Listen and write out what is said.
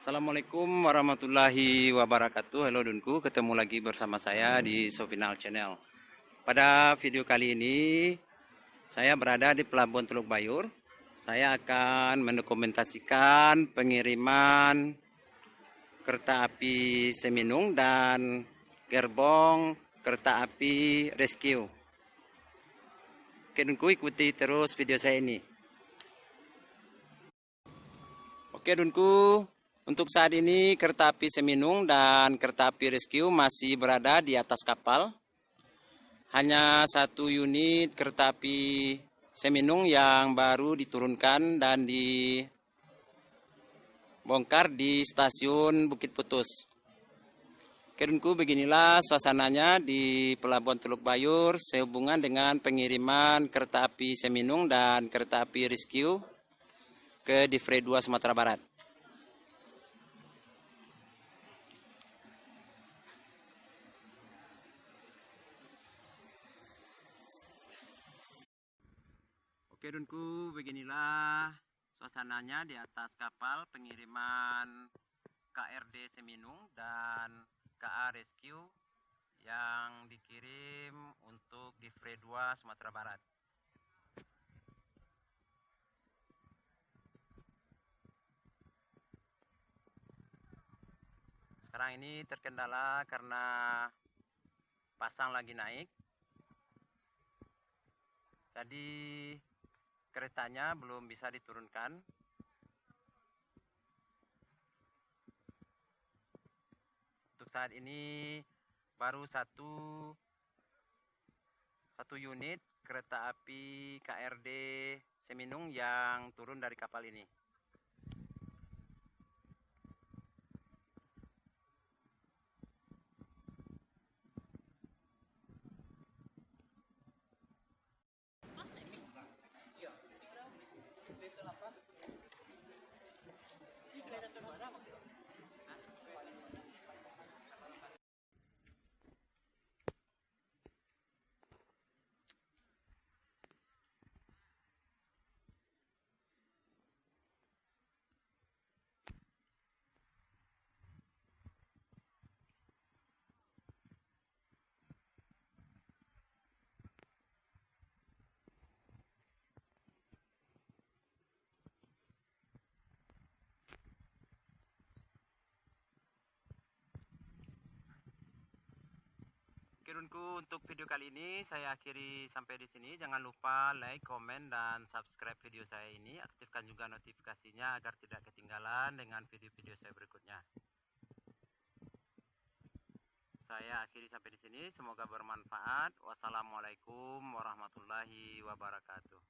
Assalamualaikum warahmatullahi wabarakatuh. Halo Dunku, ketemu lagi bersama saya di Sofinal Channel. Pada video kali ini saya berada di Pelabuhan Teluk Bayur. Saya akan mendokumentasikan pengiriman kereta api Seminung dan gerbong kereta api Rescue. Oke Dunku, ikuti terus video saya ini. Oke Dunku, untuk saat ini kereta api Seminung dan kereta api Rescue masih berada di atas kapal. Hanya satu unit kereta api Seminung yang baru diturunkan dan dibongkar di stasiun Bukit Putus. Oke Dunku, beginilah suasananya di Pelabuhan Teluk Bayur sehubungan dengan pengiriman kereta api Seminung dan kereta api Rescue ke Divre 2 Sumatera Barat. Oke Dunku, beginilah suasananya di atas kapal pengiriman KRD Seminung dan KA Rescue yang dikirim untuk Divre 2 Sumatera Barat. Sekarang ini terkendala karena pasang lagi naik. Jadi keretanya belum bisa diturunkan. Untuk saat ini baru satu unit kereta api KRD Seminung yang turun dari kapal ini. Oke Dunku, untuk video kali ini saya akhiri sampai di sini. Jangan lupa like, komen, dan subscribe video saya ini. Aktifkan juga notifikasinya agar tidak ketinggalan dengan video-video saya berikutnya. Saya akhiri sampai di sini. Semoga bermanfaat. Wassalamualaikum warahmatullahi wabarakatuh.